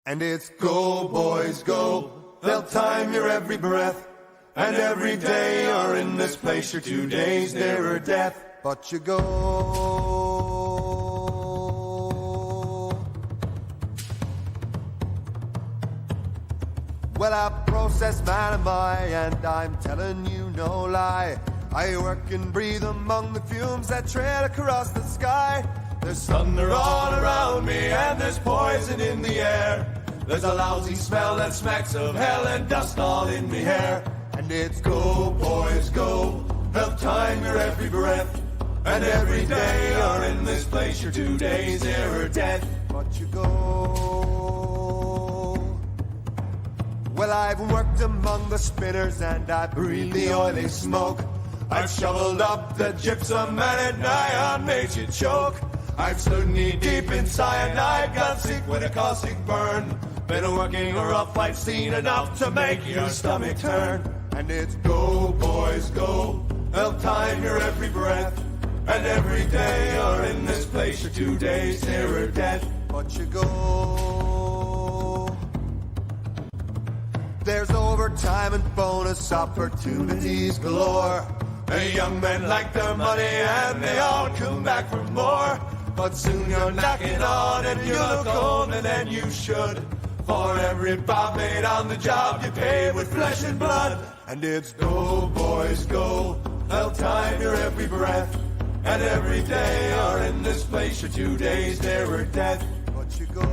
And it's go, boys, go. They'll time your every breath. And every day you're in this place, you're 2 days nearer death. But you go. Well, I process man am I, and I'm telling you no lie. I work and breathe among the fumes that trail across the sky. There's thunder all around me, and there's poison in the air. There's a lousy smell that smacks of hell and dust all in me hair. And it's go, boys, go. They'll time your every breath. And every day you're in this place, you're 2 days nearer death. But you go. Well, I've worked among the spinners and I breathe the oily smoke. I've shoveled up the gypsum and it nigh on made you choke. I've stood knee deep in cyanide, got sick with a caustic burn. Been working a rough life, seen enough to make your stomach turn. And it's go, boys, go. They'll time your every breath. And every day you're in this place, you're 2 days nearer death. But you go. There's overtime and bonus opportunities galore. Hey, young men like their money and they all come back for more. But soon you're knocking on and you look older than you should. For every bob made on the job you paid with flesh and blood. And it's go, boys, go. They'll time your every breath. And every day you're in this place, you're 2 days nearer death. But you go.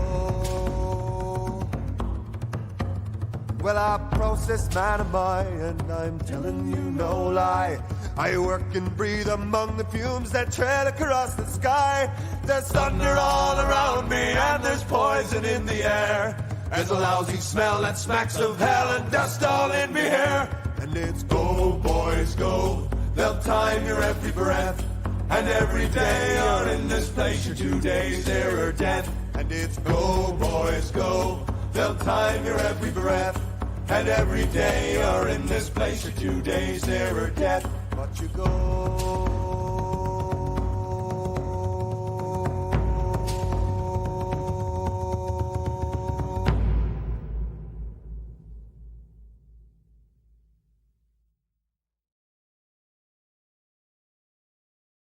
Well, I process man am I, and I'm telling you no lie. I work and breathe among the fumes that trail across the sky. There's thunder all around me, and there's poison in the air. There's a lousy smell that smacks of hell and dust all in me hair. And it's go, boys, go. They'll time your every breath. And every day you're in this place, you're 2 days nearer death. And it's go, boys, go. They'll time your every breath. And every day you're in this place, you're 2 days nearer death. But you go.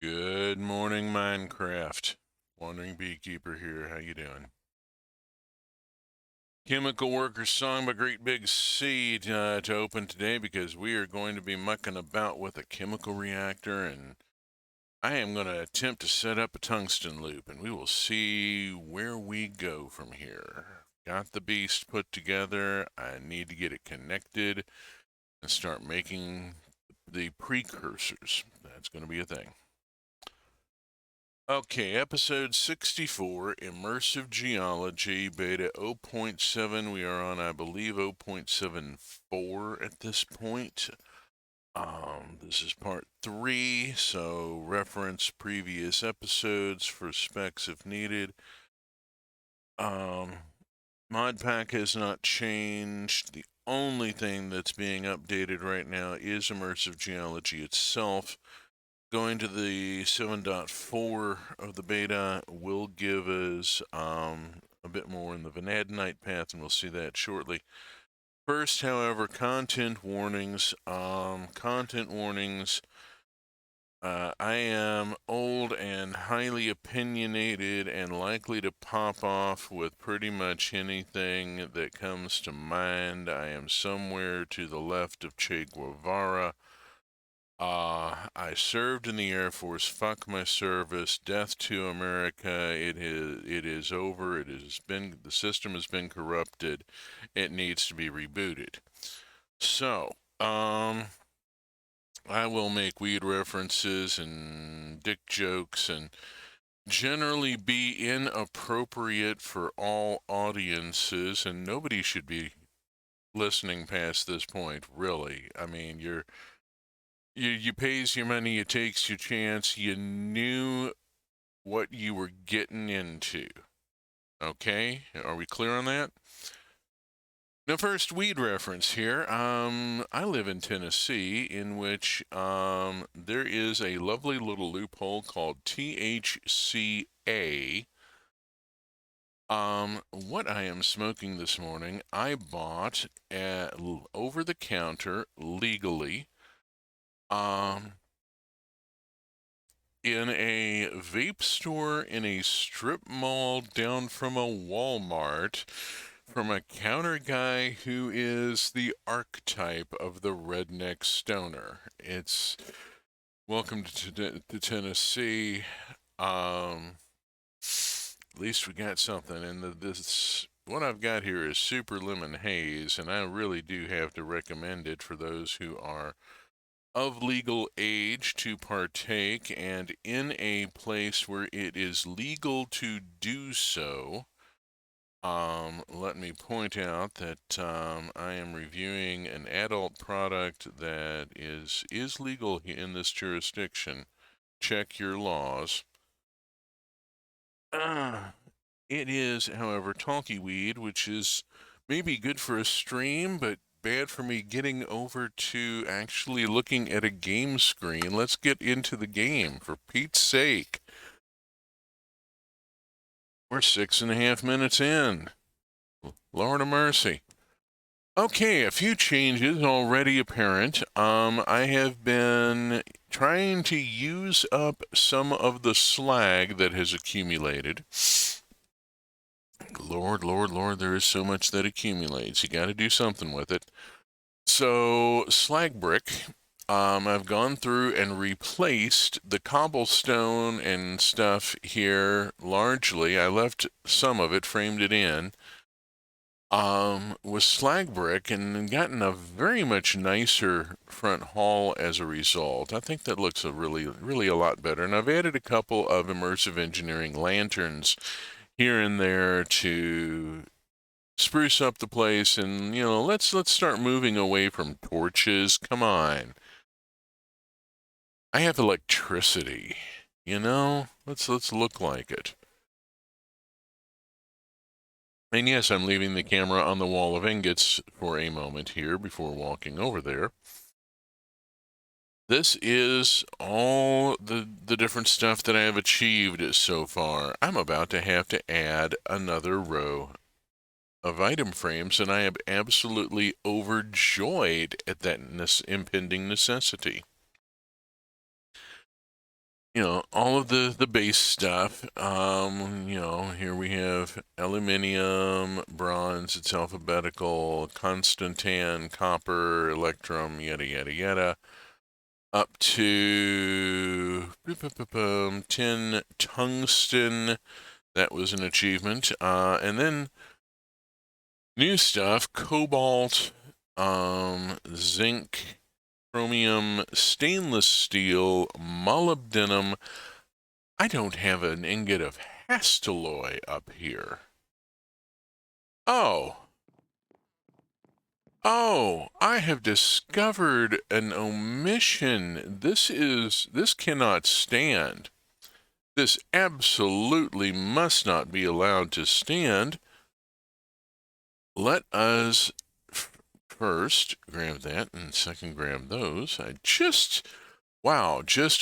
Good morning, Minecraft. Wandering Beekeeper here. How you doing? Chemical Worker's Song by Great Big C to open today because we are going to be mucking about with a chemical reactor, and I am going to attempt to set up a tungsten loop, and we will see where we go from here. Got the beast put together. I need to get it connected and start making the precursors. That's going to be a thing. Okay, episode 64, Immersive Geology, beta 0.7. We are on, I believe, 0.74 at this point. This is part 3, so reference previous episodes for specs if needed. Mod pack has not changed. The only thing that's being updated right now is Immersive Geology itself. Going to the 7.4 of the beta will give us a bit more in the vanadinite path, and we'll see that shortly. First, however, content warnings. I am old and highly opinionated and likely to pop off with pretty much anything that comes to mind. I am somewhere to the left of Che Guevara. I served in the Air Force. Fuck my service. Death to America. It is over. The system has been corrupted. It needs to be rebooted. So, I will make weed references and dick jokes and generally be inappropriate for all audiences, and nobody should be listening past this point, really. I mean, you pays your money, you takes your chance. You knew what you were getting into. Okay? Are we clear on that? Now, first, weed reference here. I live in Tennessee, in which there is a lovely little loophole called THCA, What I am smoking this morning, I bought at over the counter legally, um, in a vape store in a strip mall down from a Walmart from a counter guy who is the archetype of the redneck stoner. It's welcome to Tennessee. At least we got something. And this what I've got here is Super Lemon Haze, and I really do have to recommend it for those who are of legal age to partake and in a place where it is legal to do so. Let me point out that I am reviewing an adult product that is legal in this jurisdiction. Check your laws. It is, however, talky weed, which is maybe good for a stream, but bad for me getting over to actually looking at a game screen. Let's get into the game, for Pete's sake. We're 6.5 minutes in. Lord of mercy. Okay, a few changes already apparent. I have been trying to use up some of the slag that has accumulated. Lord, there is so much that accumulates. You got to do something with it. So, slag brick, I've gone through and replaced the cobblestone and stuff here largely. I left some of it, framed it in, with slag brick and gotten a very much nicer front hall as a result. I think that looks really a lot better. And I've added a couple of immersive engineering lanterns here and there to spruce up the place, and let's start moving away from torches. Come on, I have electricity. Let's look like it. And yes, I'm leaving the camera on the wall of ingots for a moment here before walking over there. This is all the different stuff that I have achieved so far. I'm about to have to add another row of item frames, and I am absolutely overjoyed at that impending necessity. All of the base stuff. Here we have aluminium, bronze, it's alphabetical, constantan, copper, electrum, yada, yada, yada, up to tin tungsten. That was an achievement. And then new stuff, cobalt, zinc, chromium, stainless steel, molybdenum. I don't have an ingot of hastelloy up here. Oh, I have discovered an omission. This cannot stand. This absolutely must not be allowed to stand. Let us first grab that and second grab those. I just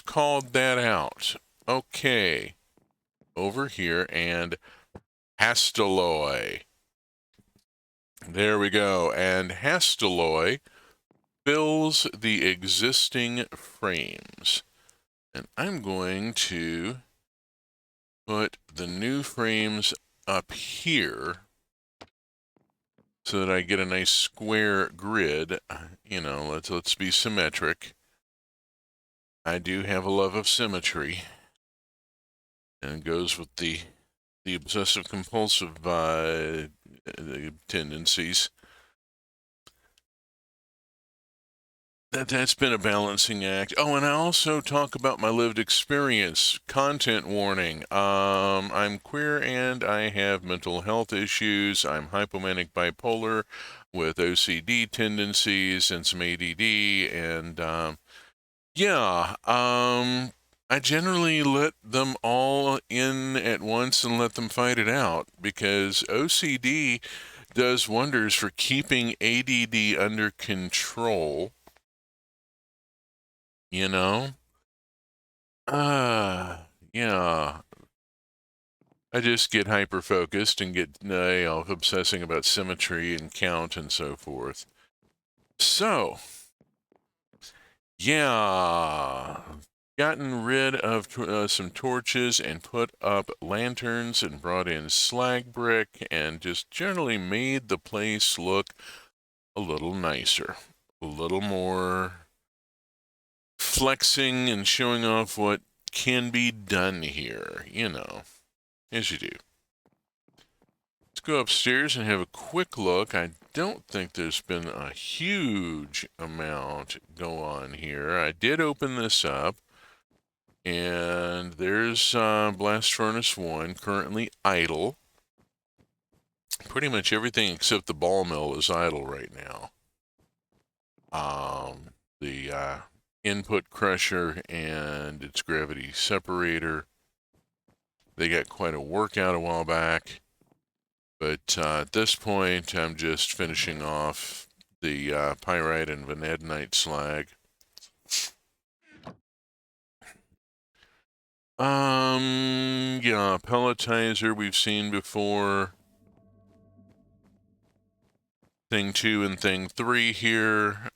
called that out. Okay, over here and hastelloy. There we go, and hastelloy fills the existing frames. And I'm going to put the new frames up here so that I get a nice square grid. Let's be symmetric. I do have a love of symmetry, and it goes with the obsessive compulsive tendencies. That's been a balancing act. Oh, and I also talk about my lived experience. Content warning. I'm queer and I have mental health issues. I'm hypomanic bipolar with OCD tendencies and some ADD. And, I generally let them all in at once and let them fight it out because OCD does wonders for keeping ADD under control. Yeah. I just get hyper-focused and get obsessing about symmetry and count and so forth. So, yeah, gotten rid of some torches and put up lanterns and brought in slag brick and just generally made the place look a little nicer, a little more flexing and showing off what can be done here, you know, as you do. Let's go upstairs and have a quick look. I don't think there's been a huge amount go on here. I did open this up, and there's Blast Furnace 1 currently idle. Pretty much everything except the ball mill is idle right now. The input crusher and its gravity separator, they got quite a workout a while back. But at this point, I'm just finishing off the pyrite and vanadinite slag. Yeah, pelletizer we've seen before. Thing 2 and thing 3 here.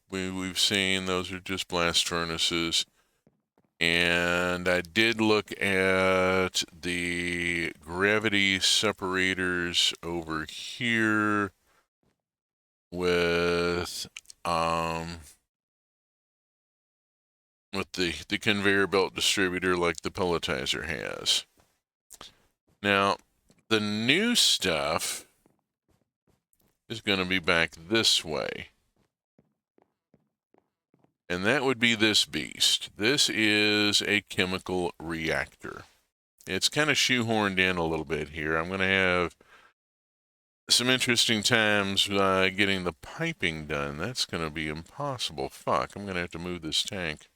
We've seen those are just blast furnaces. And I did look at the gravity separators over here with the conveyor belt distributor like the pelletizer has. Now, the new stuff is going to be back this way. And that would be this beast. This is a chemical reactor. It's kind of shoehorned in a little bit here. I'm going to have some interesting times getting the piping done. That's going to be impossible. Fuck, I'm going to have to move this tank.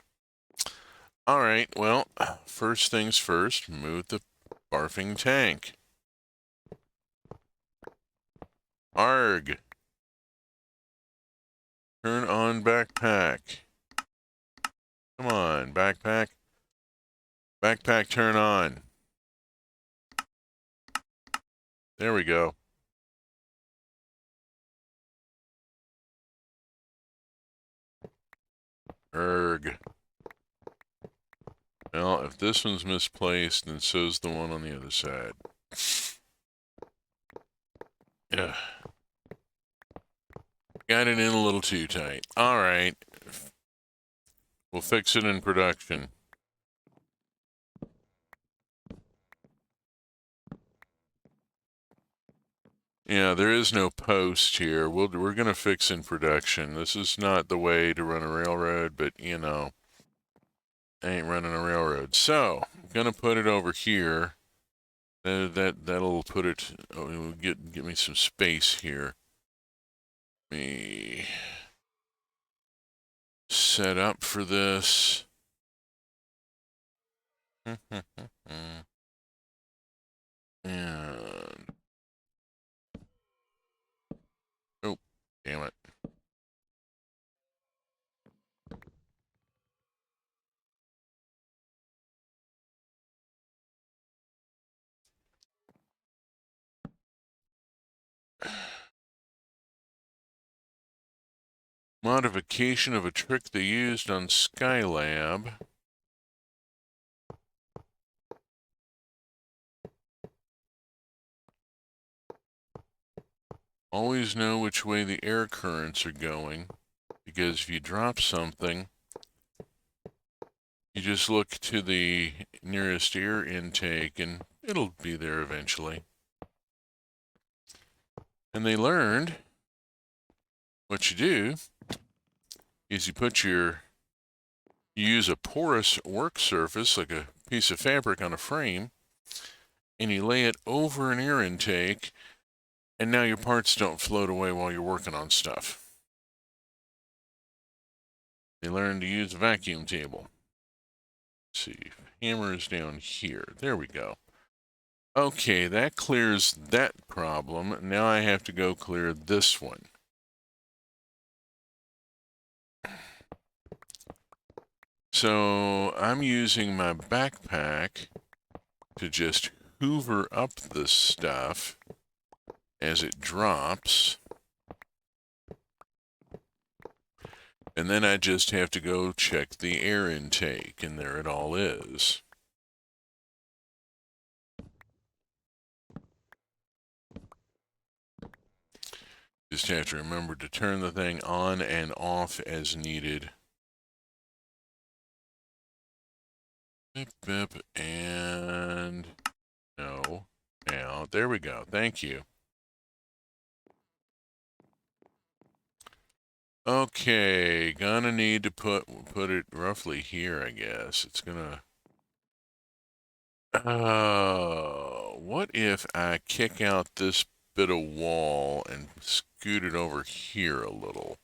All right, well, first things first, move the barfing tank. Arg. Turn on backpack. Come on, backpack. Backpack, turn on. There we go. Erg. Well, if this one's misplaced, then so's the one on the other side. Ugh. Got it in a little too tight. All right. We'll fix it in production. Yeah, there is no post here. We're going to fix in production. This is not the way to run a railroad, but, you know, I ain't running a railroad. So, I'm going to put it over here. That'll put it, get me some space here. Let me set up for this. And, oh, damn it. Modification of a trick they used on Skylab. Always know which way the air currents are going, because if you drop something, you just look to the nearest air intake and it'll be there eventually. And they learned what you do is you use a porous work surface, like a piece of fabric on a frame, and you lay it over an air intake, and now your parts don't float away while you're working on stuff. They learned to use a vacuum table. Let's see, hammer is down here. There we go. Okay, that clears that problem. Now I have to go clear this one. So I'm using my backpack to just hoover up this stuff as it drops. And then I just have to go check the air intake, and there it all is. Just have to remember to turn the thing on and off as needed. Bip, bip, and no. Now, there we go. Thank you. Okay, gonna need to put it roughly here, I guess. It's gonna... what if I kick out this bit of wall and scoot it over here a little?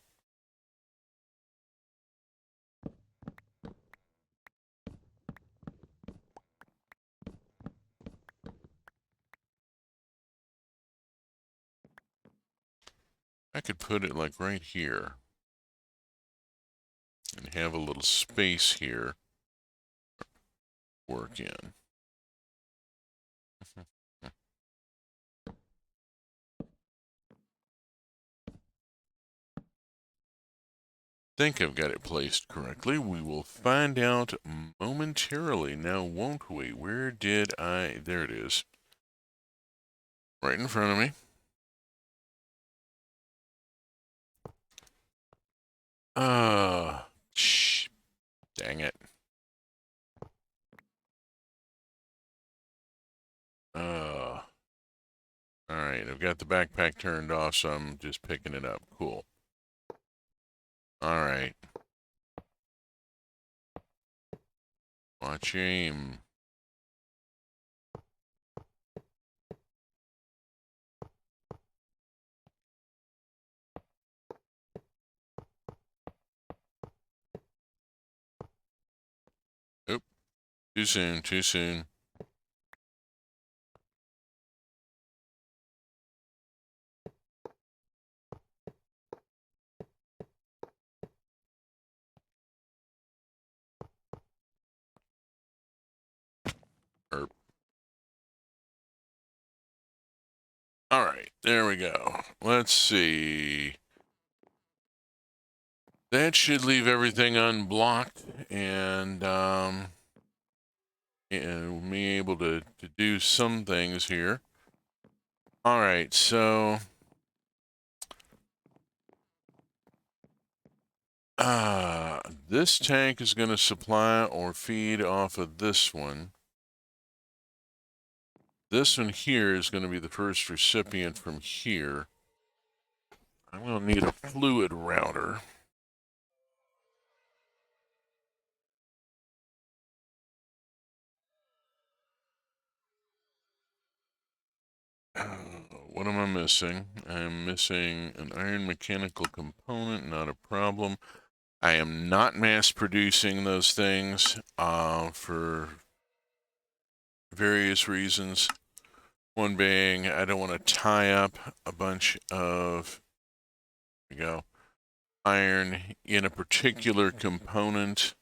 I could put it like right here and have a little space here work in. Think I've got it placed correctly. We will find out momentarily now, won't we? Where did I... There it is. Right in front of me. Dang it. Alright, I've got the backpack turned off, so I'm just picking it up. Cool. Alright. Watch aim. Oop. Too soon, too soon. Erp. Alright, there we go. Let's see. That should leave everything unblocked and me able to do some things here. Alright, so this tank is going to supply or feed off of this one. This one here is going to be the first recipient from here. I'm going to need a fluid router. What am I missing? I'm missing an iron mechanical component, not a problem. I am not mass producing those things for various reasons. One being, I don't want to tie up a bunch of, there we go, iron in a particular component.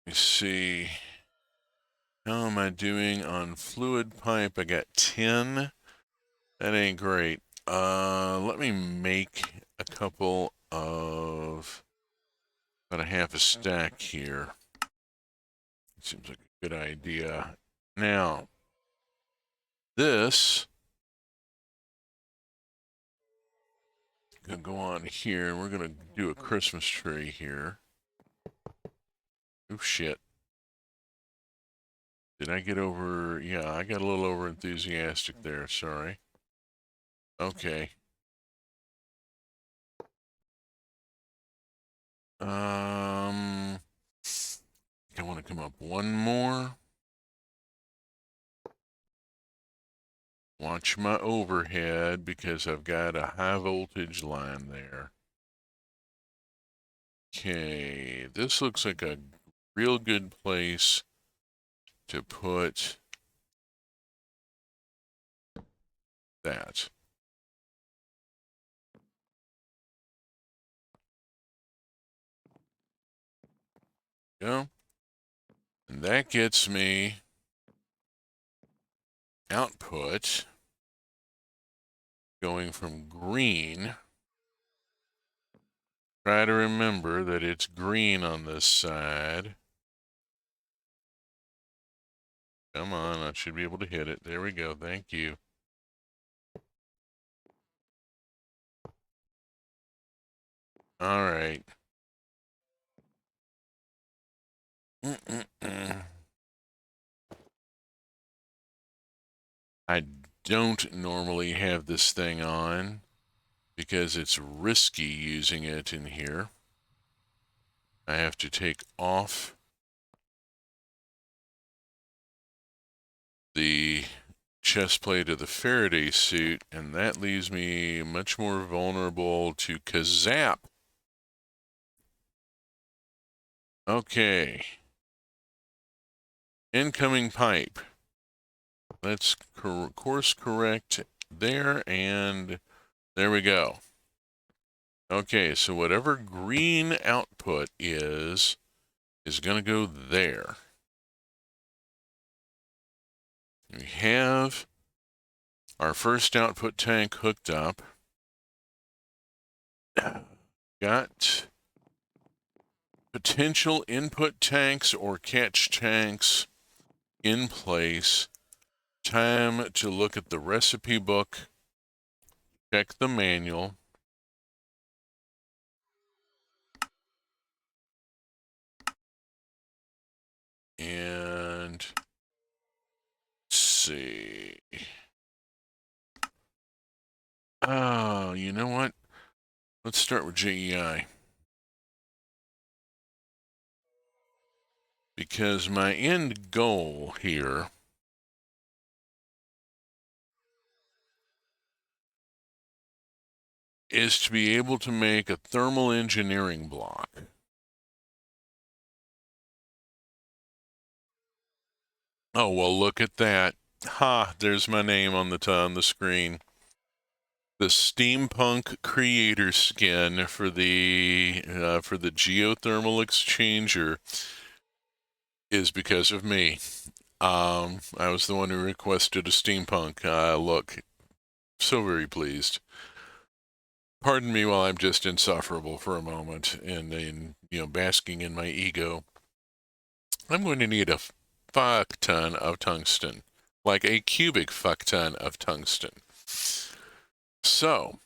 Let me see. How am I doing on fluid pipe? I got 10. That ain't great. Let me make a couple of, about a half a stack here. Seems like a good idea. Now, this gonna go on here, and we're gonna do a Christmas tree here. Oh shit. Did I get over? Yeah, I got a little over enthusiastic there. Sorry. Okay. I want to come up one more. Watch my overhead because I've got a high voltage line there. Okay, this looks like a real good place to put that. Go. And that gets me output going from green. Try to remember that it's green on this side. Come on, I should be able to hit it. There we go. Thank you. All right. I don't normally have this thing on because it's risky using it in here. I have to take off the chest plate of the Faraday suit, and that leaves me much more vulnerable to kazap. Okay. Incoming pipe. Let's course correct there, and there we go. Okay, so whatever green output is going to go there. We have our first output tank hooked up. Got potential input tanks or catch tanks in place. Time to look at the recipe book, check the manual. And let's see. Oh, you know what? Let's start with JEI. Because my end goal here is to be able to make a thermal engineering block. Oh, well, look at that. Ha, there's my name on the screen. The steampunk creator skin for the geothermal exchanger is because of me. I was the one who requested a steampunk look. So very pleased. Pardon me while I'm just insufferable for a moment and basking in my ego. I'm going to need a fuck ton of tungsten, like a cubic fuck ton of tungsten. So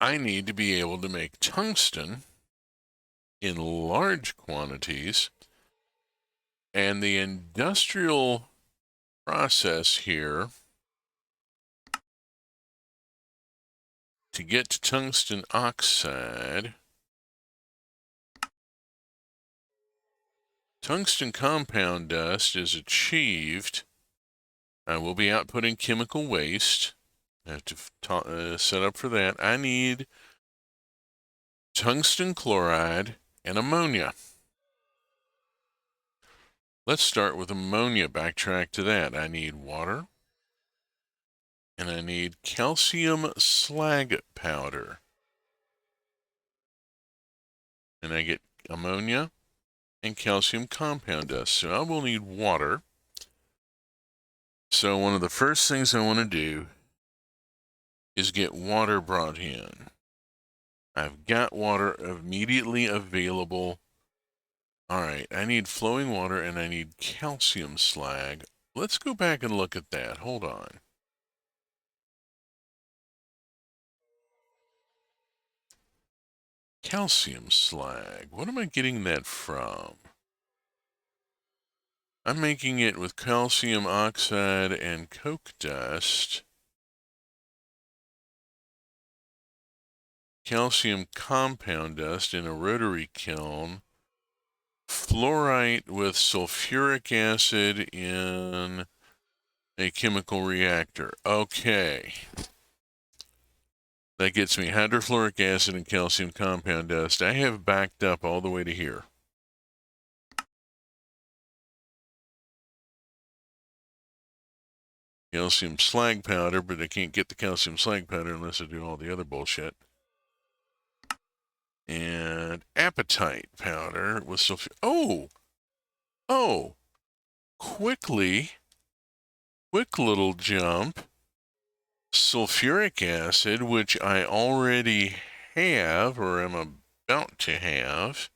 I need to be able to make tungsten in large quantities, and the industrial process here to get to tungsten oxide, tungsten compound dust is achieved. I will be outputting chemical waste. I have to set up for that. I need tungsten chloride and ammonia. Let's start with ammonia. Backtrack to that. I need water. And I need calcium slag powder. And I get ammonia and calcium compound dust. So I will need water. So one of the first things I want to do is get water brought in. I've got water immediately available. All right, I need flowing water and I need calcium slag. Let's go back and look at that. Hold on. Calcium slag. What am I getting that from? I'm making it with calcium oxide and coke dust. Calcium compound dust in a rotary kiln. Fluorite with sulfuric acid in a chemical reactor. Okay. That gets me hydrofluoric acid and calcium compound dust. I have backed up all the way to here. Calcium slag powder, but I can't get the calcium slag powder unless I do all the other bullshit. And apatite powder with sulfur. Oh! Quickly quick little jump. Sulfuric acid, which I already have or am about to have.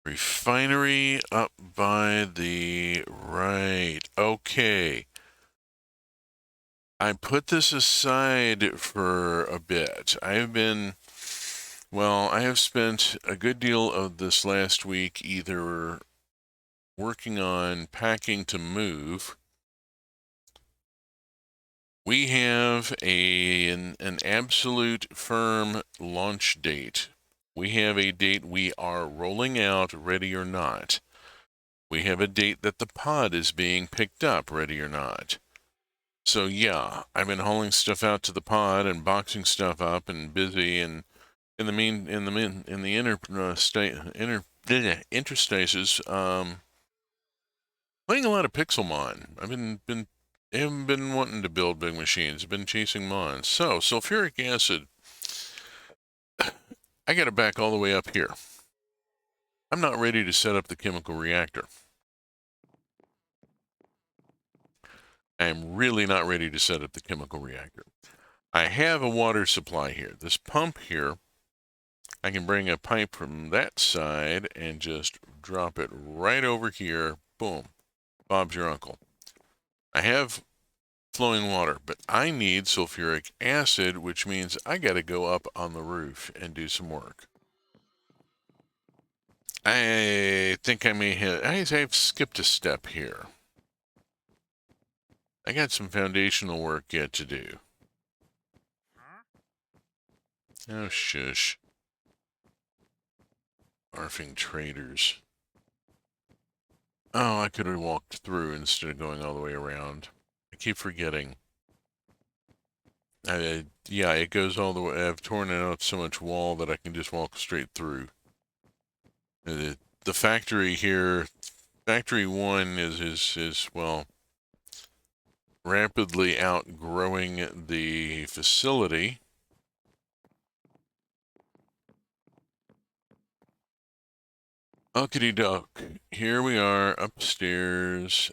Refinery up by the right. Okay. I put this aside for a bit. I have spent a good deal of this last week either working on packing to move. We have an absolute firm launch date. We have a date we are rolling out, ready or not. We have a date that the pod is being picked up, ready or not. So yeah, I've been hauling stuff out to the pod and boxing stuff up and busy, and in the interstaces, playing a lot of Pixelmon. I haven't been wanting to build big machines. I've been chasing Mons. So sulfuric acid, I got it back all the way up here. I'm not ready to set up the chemical reactor. I'm really not ready to set up the chemical reactor. I have a water supply here. This pump here, I can bring a pipe from that side and just drop it right over here. Boom. Bob's your uncle. I have flowing water, but I need sulfuric acid, which means I got to go up on the roof and do some work. I think I've skipped a step here. I got some foundational work yet to do. Oh, shush. Arfing traders. Oh, I could have walked through instead of going all the way around. I keep forgetting. Yeah, it goes all the way. I've torn out so much wall that I can just walk straight through. The factory here, Factory 1 is well, rapidly outgrowing the facility. Ockety duck. Here we are upstairs.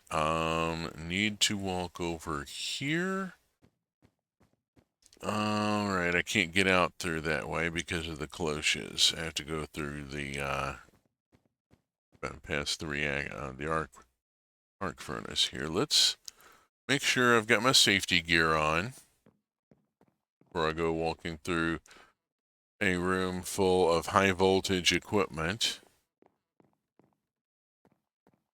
Need to walk over here. Alright, I can't get out through that way because of the cloches. I have to go through the, past the arc furnace here. Let's make sure I've got my safety gear on before I go walking through a room full of high voltage equipment.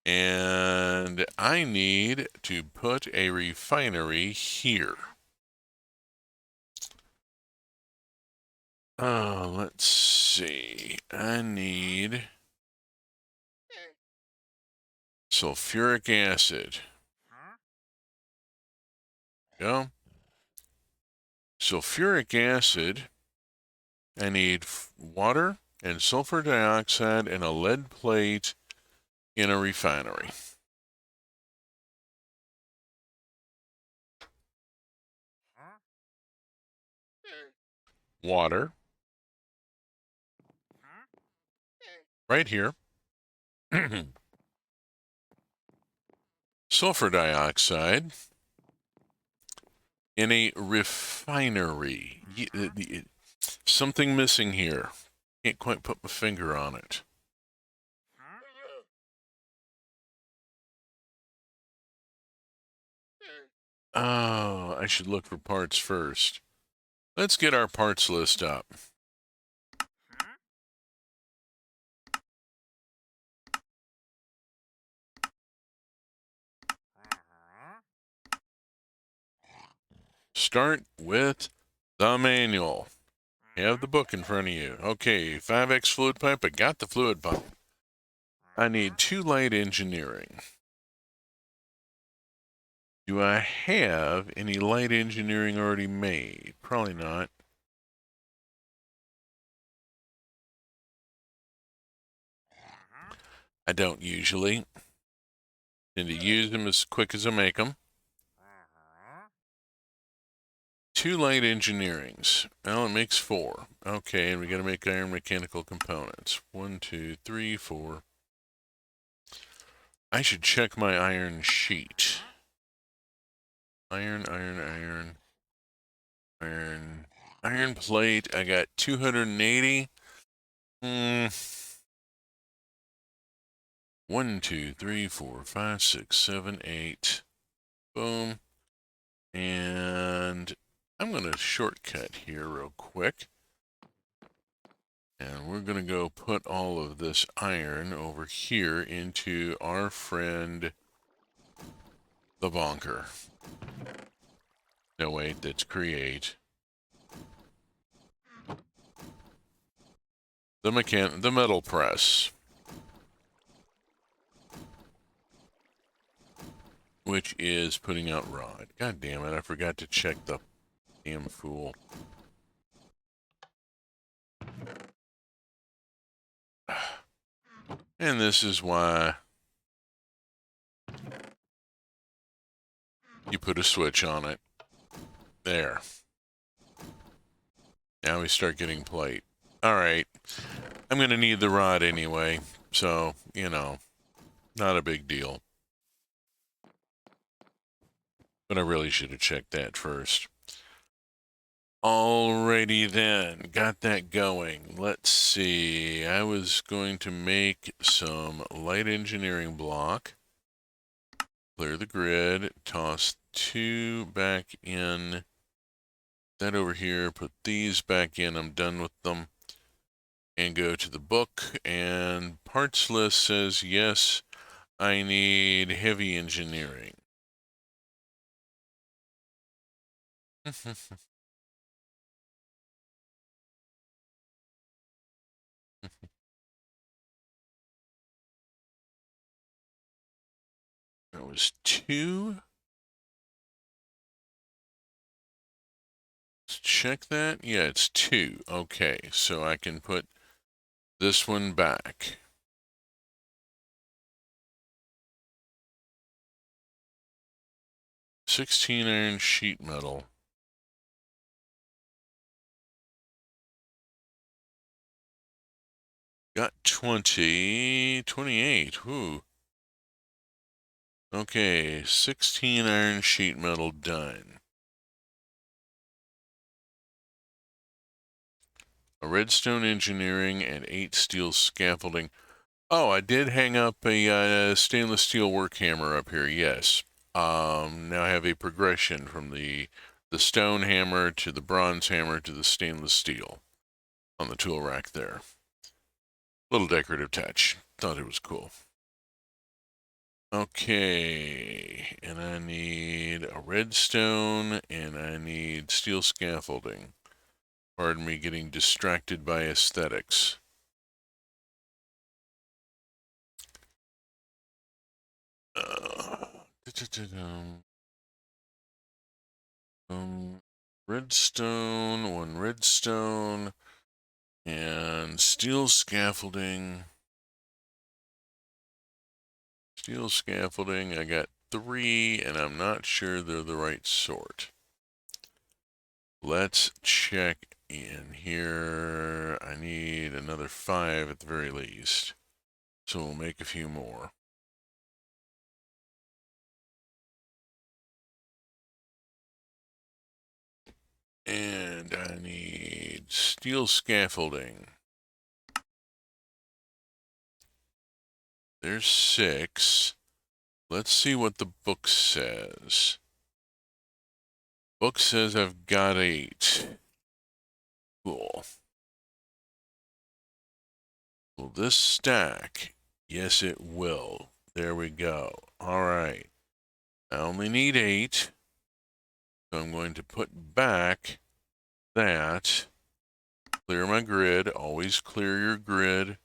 And I need to put a refinery here. Let's see. I need sulfuric acid. Go. Sulfuric acid. I need water and sulfur dioxide and a lead plate in a refinery. Water. Right here. Sulfur dioxide in a refinery. Something missing here. Can't quite put my finger on it. Oh, I should look for parts first. Let's get our parts list up. Start with the manual. You have the book in front of you. Okay, 5X fluid pipe. I got the fluid pipe. I need 2 light engineering. Do I have any light engineering already made? Probably not. I don't usually. Tend to use them as quick as I make them. 2 light engineerings. Well, it makes 4. Okay, and we got to make iron mechanical components. 1, 2, 3, 4. I should check my iron sheet. Iron, iron, iron, iron, iron plate. I got 280. 1, 2, 3, 4, 5, 6, 7, 8. Boom. And I'm going to shortcut here real quick. And we're going to go put all of this iron over here into our friend, the bunker. No, wait, that's create. The metal press. Which is putting out rod. God damn it, I forgot to check the damn fool. And this is why you put a switch on it. There. Now we start getting plate. Alright. I'm going to need the rod anyway. So, you know, not a big deal. But I really should have checked that first. Alrighty then. Got that going. Let's see. I was going to make some light engineering block. Clear the grid. Toss 2 back in. That over here. Put these back in. I'm done with them. And go to the book. And parts list says, yes, I need heavy engineering. That was 2. Let's check that. Yeah, it's 2. Okay, so I can put this one back. 16 iron sheet metal. Got 20, 28. Whoo. Okay, 16 iron sheet metal done. A redstone engineering and 8 steel scaffolding. Oh, I did hang up a stainless steel work hammer up here, yes. Now I have a progression from the stone hammer to the bronze hammer to the stainless steel on the tool rack there. Little decorative touch. Thought it was cool. Okay, and I need a redstone and I need steel scaffolding. Pardon me getting distracted by aesthetics. Redstone, 1 redstone, and steel scaffolding. Steel scaffolding, I got 3, and I'm not sure they're the right sort. Let's check in here. I need another 5 at the very least. So we'll make a few more. And I need steel scaffolding. There's 6. Let's see what the book says. Book says I've got 8. Cool. Will this stack? Yes, it will. There we go. All right. I only need 8. So I'm going to put back that. Clear my grid. Always clear your grid.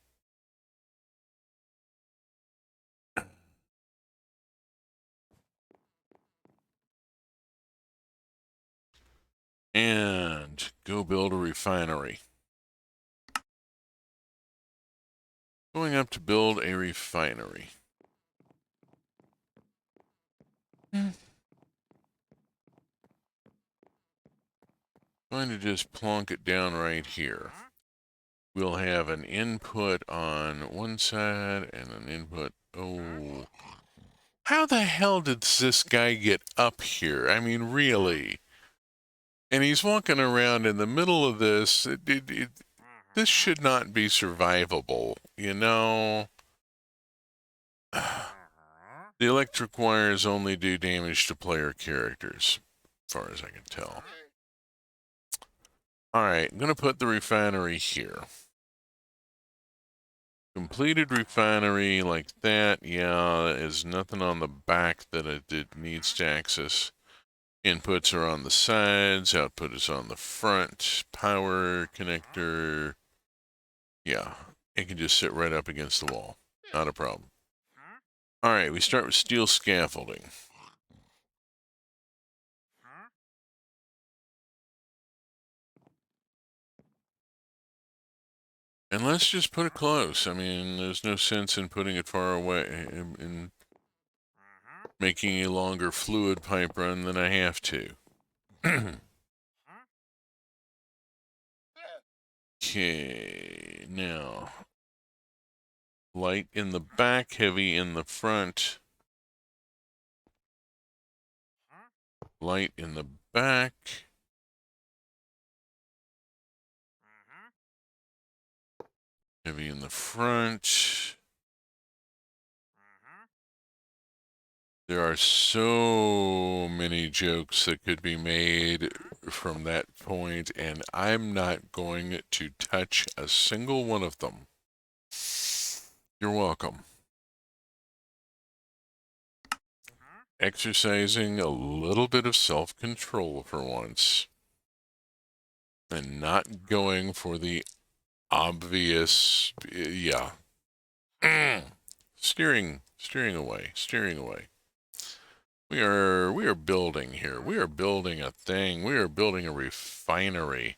And go build a refinery. Going up to build a refinery. Going to just plonk it down right here. We'll have an input on one side and an input. Oh, How the hell did this guy get up here? I mean, really? And he's walking around in the middle of this. This should not be survivable, you know? The electric wires only do damage to player characters, as far as I can tell. Alright, I'm going to put the refinery here. Completed refinery like that, yeah, there's nothing on the back that it needs to access. Inputs are on the sides, output is on the front, power connector, yeah, it can just sit right up against the wall, not a problem. Alright, we start with steel scaffolding. And let's just put it close. I mean, there's no sense in putting it far away and making a longer fluid pipe run than I have to. Okay, now, light in the back, heavy in the front. Light in the back. Heavy in the front. There are so many jokes that could be made from that point, and I'm not going to touch a single one of them. You're welcome. Exercising a little bit of self-control for once. And not going for the obvious, yeah. Steering away. We are building here. We are building a thing. We are building a refinery.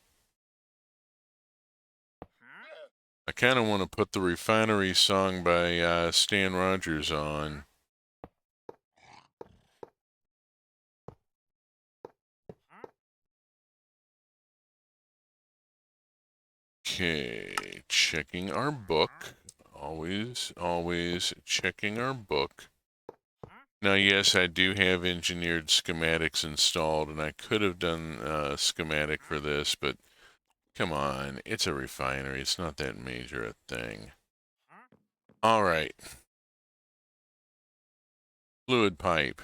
I kind of want to put the refinery song by Stan Rogers on. Okay, checking our book. Always checking our book. Now, yes, I do have engineered schematics installed, and I could have done a schematic for this, but come on, it's a refinery. It's not that major a thing. All right. Fluid pipe.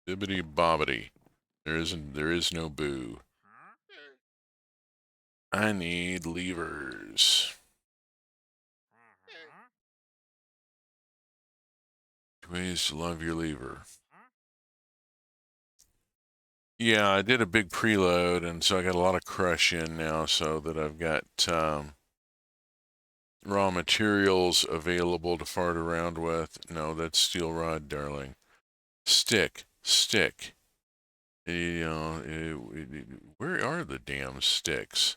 Bibbity bobbity. There is no boo. I need levers. Ways to love your lever. Yeah, I did a big preload, and so I got a lot of crush in now, so that I've got raw materials available to fart around with. No, that's steel rod, darling. Stick. You know, where are the damn sticks?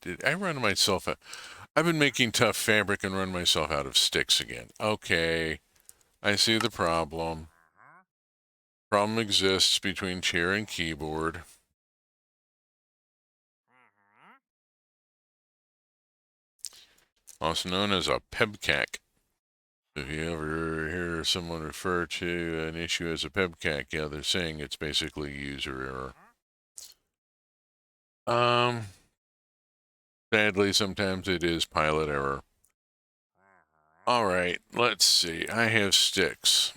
Did I run myself out? I've been making tough fabric and run myself out of sticks again. Okay, I see the problem. Problem exists between chair and keyboard. Also known as a pebcac. If you ever hear someone refer to an issue as a pebcac, yeah, they're saying it's basically user error. Sadly, sometimes it is pilot error. All right, let's see. I have sticks.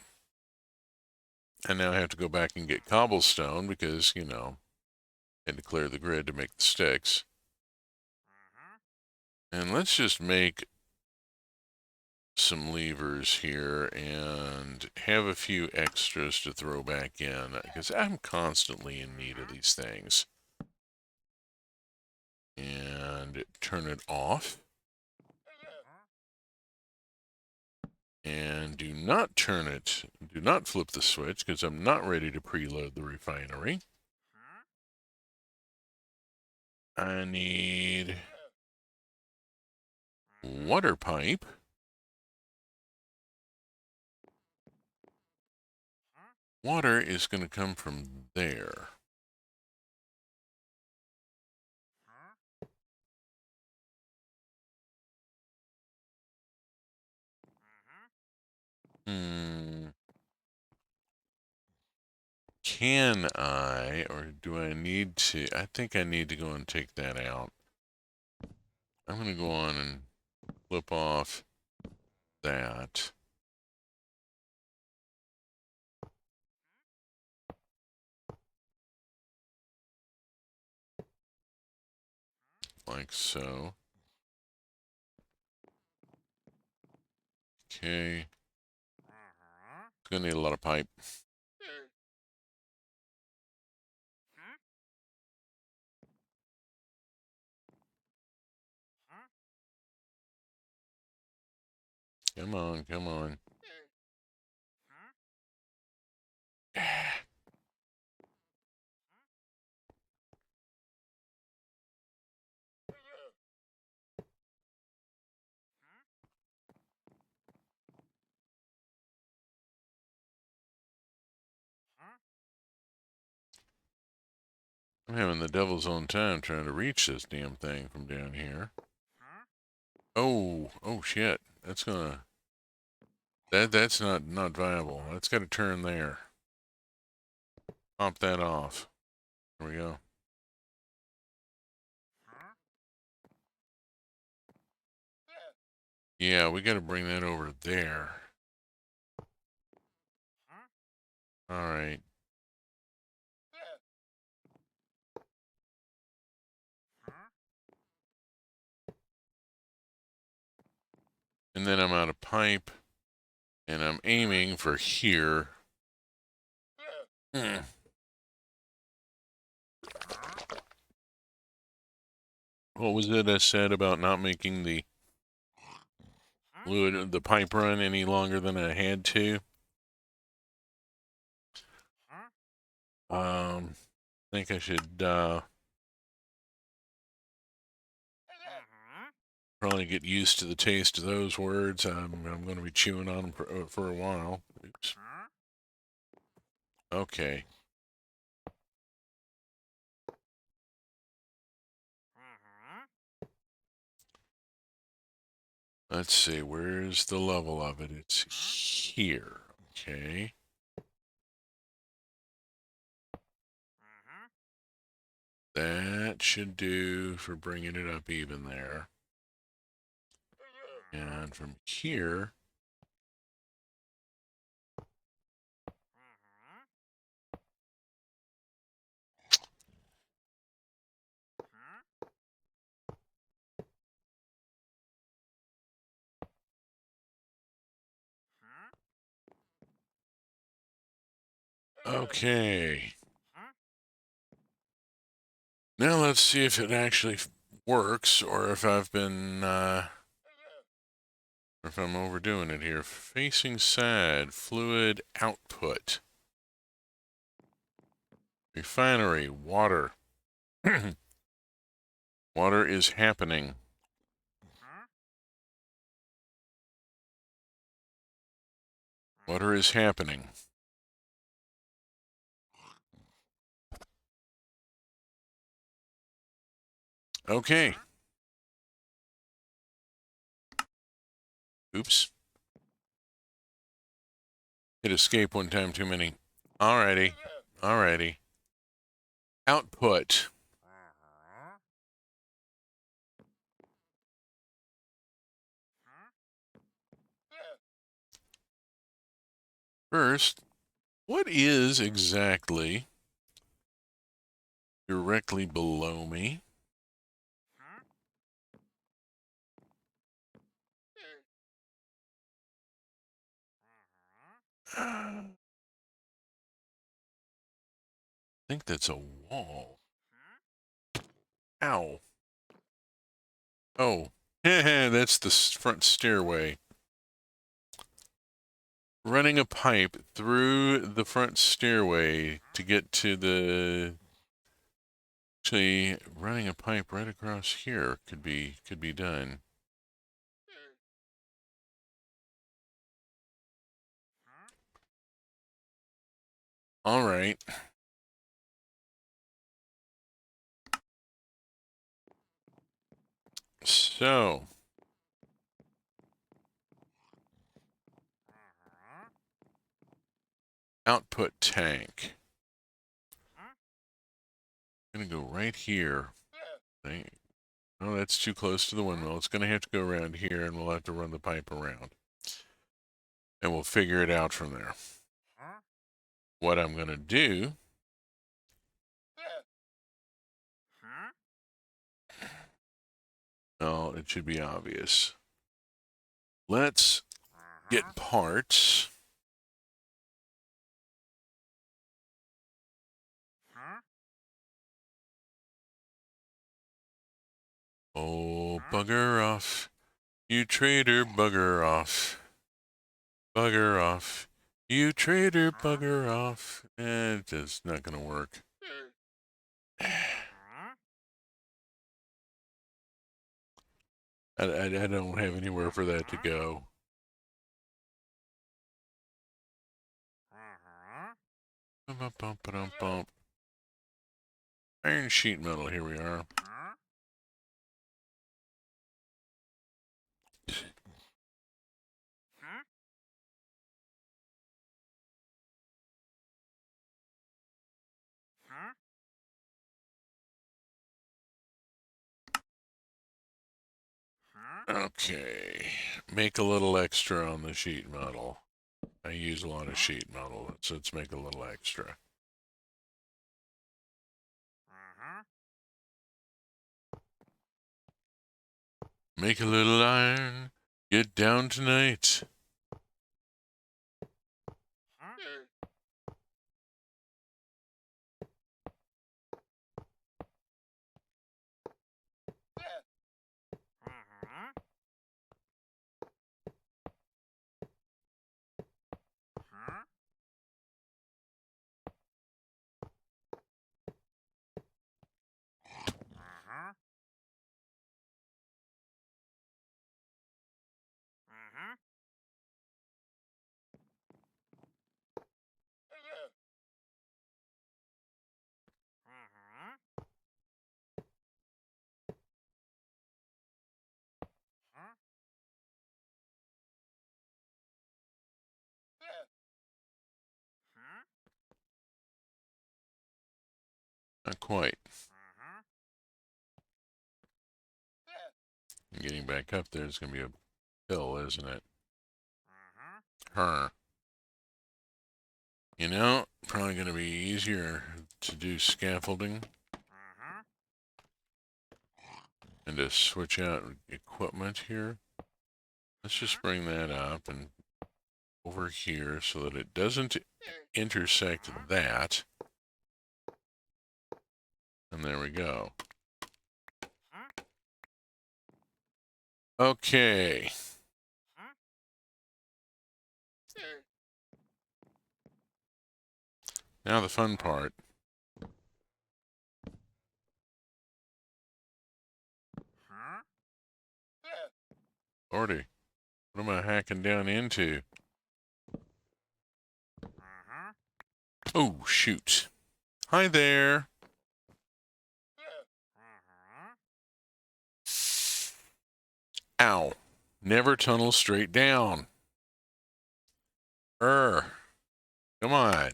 And now I have to go back and get cobblestone because, you know, I had to clear the grid to make the sticks. And let's just make some levers here and have a few extras to throw back in because I'm constantly in need of these things. And turn it off. And do not turn it, do not flip the switch because I'm not ready to preload the refinery. I need water pipe. Water is going to come from there. Can I, or do I need to? I think I need to go and take that out. I'm going to go on and flip off that. Like so. Okay. It's going to need a lot of pipe. Come on, come on. I'm having the devil's own time trying to reach this damn thing from down here. Oh, oh shit. That's not viable. That's got to turn there. Pop that off. There we go. Yeah, we got to bring that over there. All right. And then I'm out of pipe, and I'm aiming for here. What was it I said about not making the pipe run any longer than I had to? I think I should probably get used to the taste of those words. I'm going to be chewing on them for a while. Oops. Okay. Let's see, where's the level of it? It's here. Okay. That should do for bringing it up even there. And from here, okay. Now let's see if it actually works or if I've been, or if I'm overdoing it here. Facing side, fluid output. Refinery, water. Water is happening. Water is happening. Okay. Oops. Hit escape one time too many. Alrighty. Alrighty. Output. First, what is exactly directly below me? I think that's a wall. Ow. Oh, that's the front stairway. Running a pipe through the front stairway to get to the... Actually, running a pipe right across here could be done. All right. So, output tank. I'm going to go right here. Oh, that's too close to the windmill. It's going to have to go around here, and we'll have to run the pipe around. And we'll figure it out from there. What I'm going to do... Oh, it should be obvious. Let's get parts. Oh, bugger off. You traitor, bugger off. Bugger off. You traitor, bugger off. It's just not going to work. I don't have anywhere for that to go. Bump. Iron sheet metal, here we are. Okay, make a little extra on the sheet metal. I use a lot of sheet metal, so let's make a little extra. Make a little iron, get down tonight. Not quite. Getting back up there is going to be a hill, isn't it? You know, probably going to be easier to do scaffolding and to switch out equipment here. Let's just bring that up and over here so that it doesn't intersect that. And there we go. Okay. Now the fun part. Lordy, what am I hacking down into? Oh, shoot. Hi there. Ow. Never tunnel straight down. Come on.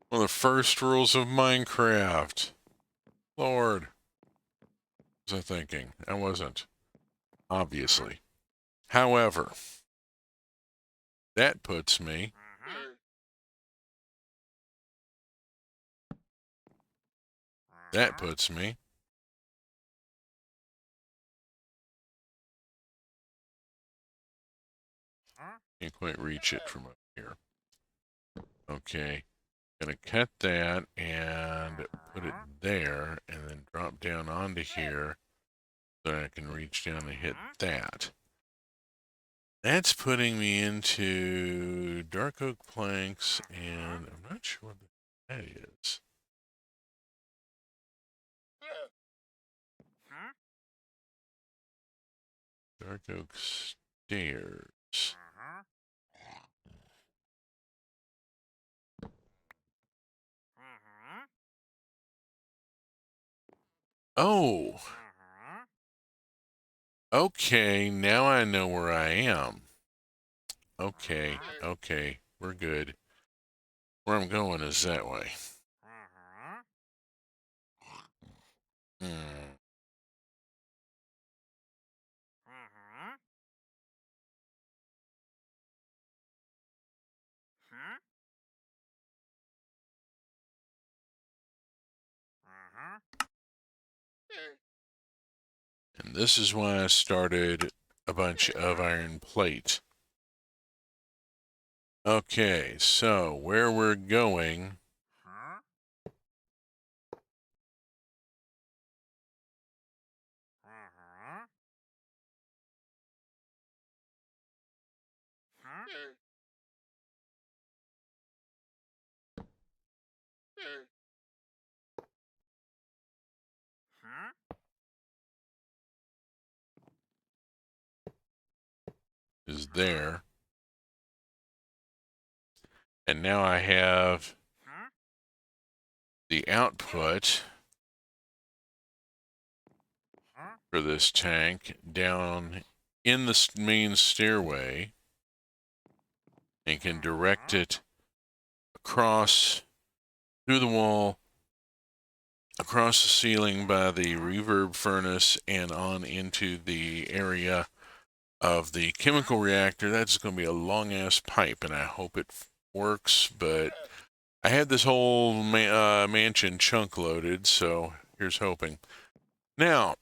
One of the first rules of Minecraft. Lord. What was I thinking? I wasn't. Obviously. However, that puts me... That puts me... Can't quite reach it from up here. Okay. Gonna cut that and put it there and then drop down onto here so I can reach down and hit that. That's putting me into dark oak planks, and I'm not sure what that is. Dark oak stairs. Oh. Okay, now I know where I am. Okay, we're good. Where I'm going is that way. Hmm. And this is why I started a bunch of iron plate. Okay, so where we're going is there. And now I have the output for this tank down in the main stairway and can direct it across through the wall, across the ceiling by the reverb furnace, and on into the area of the chemical reactor. That's going to be a long ass pipe, and I hope it works. But I had this whole mansion chunk loaded, so here's hoping. Now,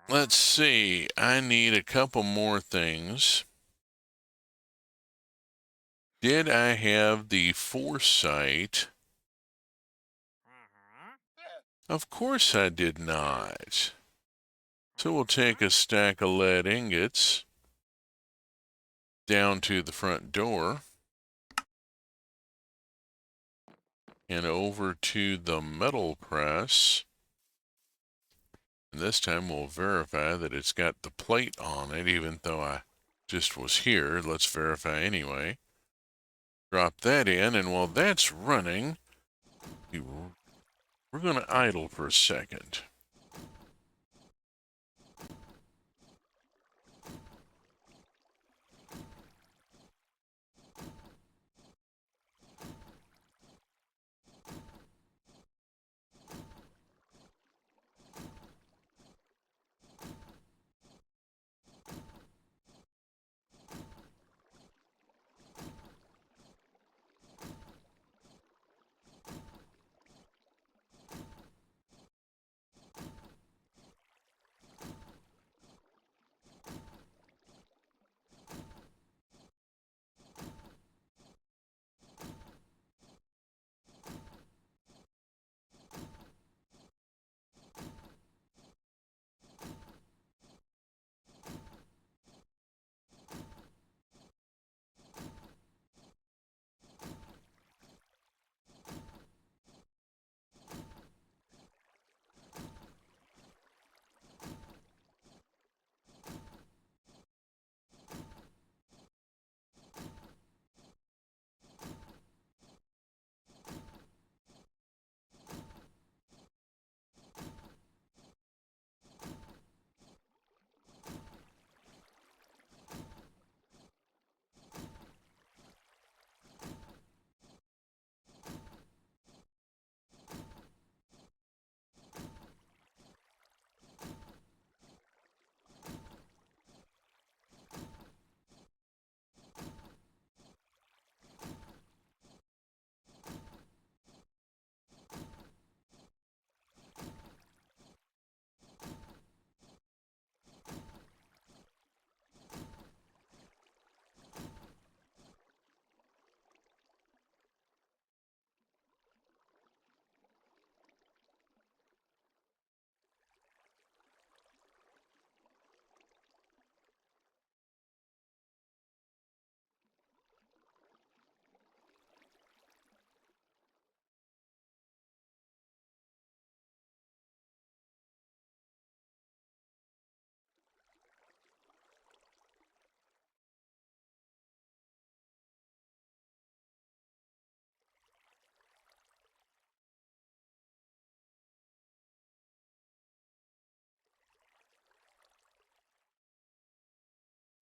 let's see. I need a couple more things. Did I have the foresight? Of course I did not. So we'll take a stack of lead ingots down to the front door and over to the metal press. And this time we'll verify that it's got the plate on it, even though I just was here. Let's verify anyway. Drop that in, and while that's running, we're going to idle for a second.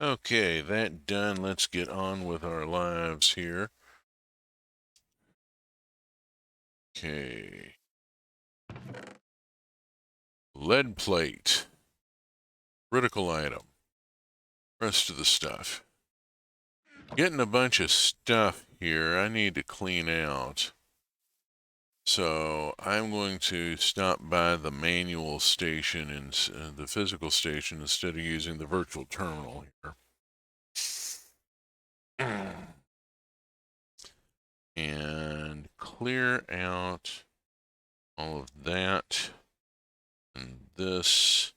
Okay, that done. Let's get on with our lives here. Okay. Lead plate. Critical item. Rest of the stuff. Getting a bunch of stuff here I need to clean out. So I'm going to stop by the manual station and the physical station instead of using the virtual terminal here. And clear out all of that and this,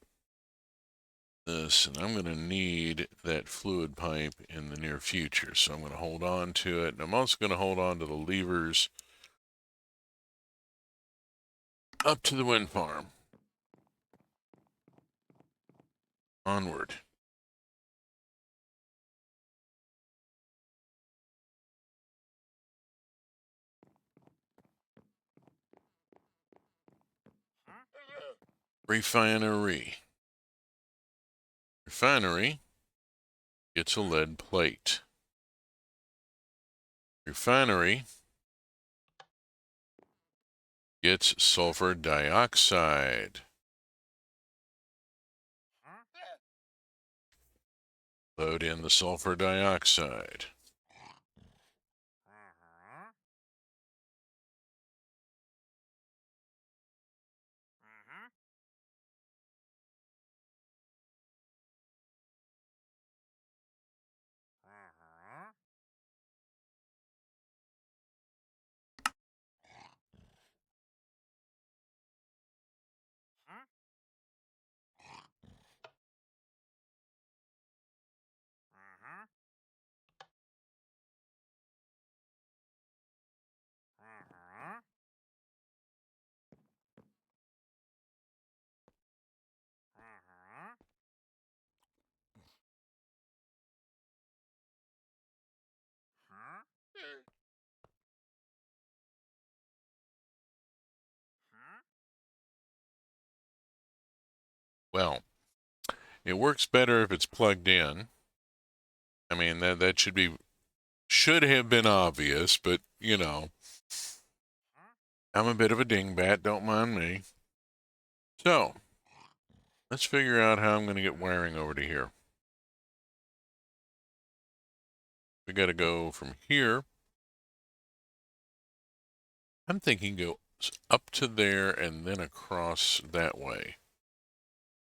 and I'm going to need that fluid pipe in the near future. So I'm going to hold on to it. And I'm also going to hold on to the levers up to the wind farm. Onward. Refinery. Refinery gets a lead plate. Refinery gets sulfur dioxide. Load in the sulfur dioxide. Well, it works better if it's plugged in. I mean, that should have been obvious, but you know, I'm a bit of a dingbat, don't mind me. So, let's figure out how I'm going to get wiring over to here. We got to go from here. I'm thinking go up to there and then across that way.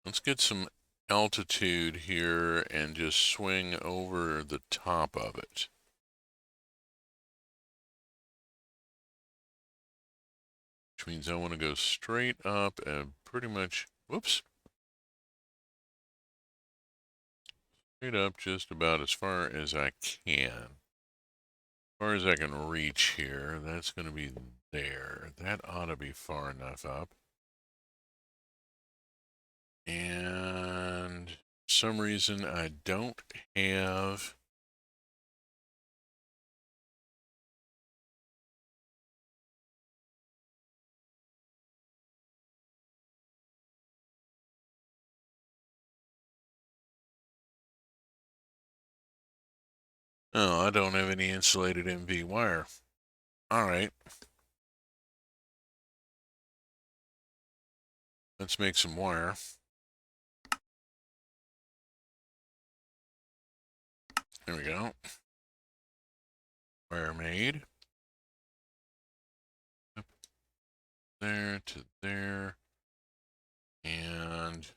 Let's get some altitude here and just swing over the top of it. Which means I want to go straight up and pretty much, whoops. Straight up just about as far as I can. As far as I can reach here, that's going to be there. That ought to be far enough up. And for some reason I don't have oh, I don't have any insulated MV wire. All right. Let's make some wire. There we go. Wire made. Up there to there. And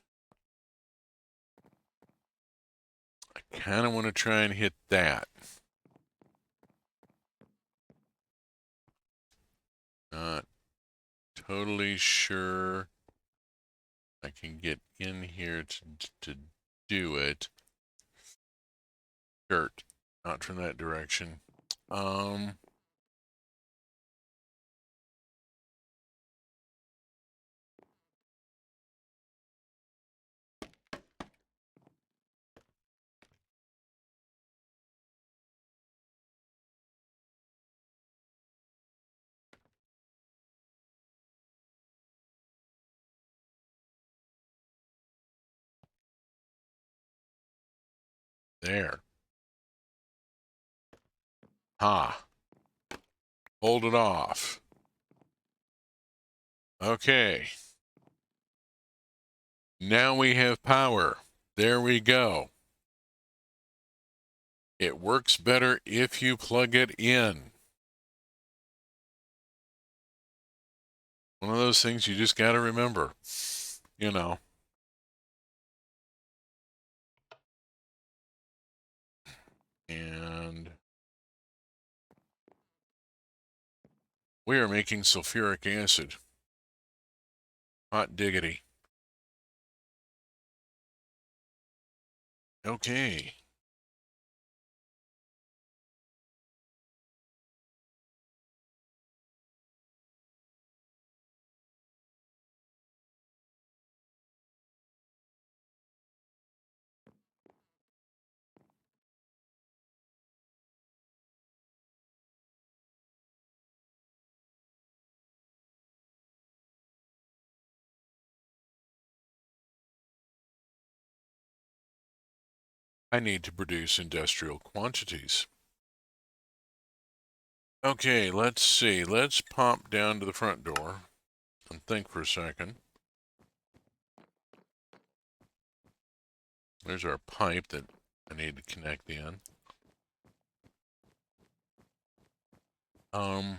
I kind of want to try and hit that. Not totally sure I can get in here to do it. Dirt, not from that direction. There. Ha. Hold it off. Okay. Now we have power. There we go. It works better if you plug it in. One of those things you just got to remember, you know. And we are making sulfuric acid. Hot diggity. Okay. I need to produce industrial quantities. Okay, let's see. Let's pop down to the front door and think for a second. There's our pipe that I need to connect in. I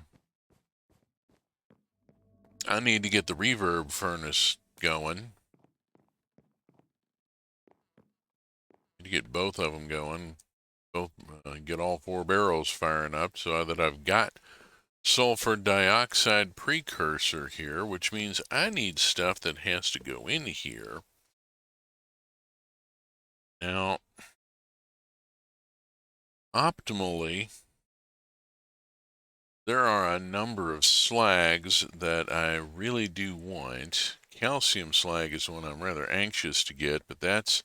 need to get the reverb furnace going. Need to get both of them going. Get all 4 barrels firing up so that I've got sulfur dioxide precursor here, which means I need stuff that has to go in here. Now, optimally, there are a number of slags that I really do want. Calcium slag is one I'm rather anxious to get, but that's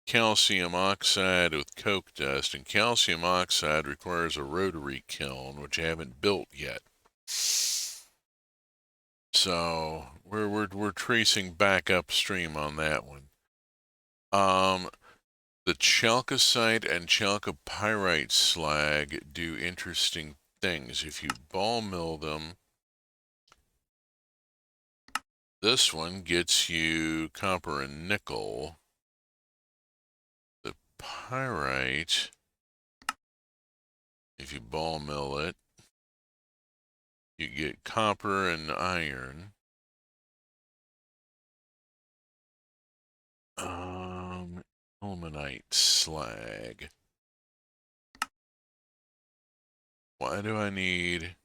calcium oxide with coke dust, and calcium oxide requires a rotary kiln, which I haven't built yet. So we're tracing back upstream on that one. The chalcocite and chalcopyrite slag do interesting things. If you ball mill them, this one gets you copper and nickel. The pyrite, if you ball mill it, you get copper and iron. Ilmenite slag. Why do I need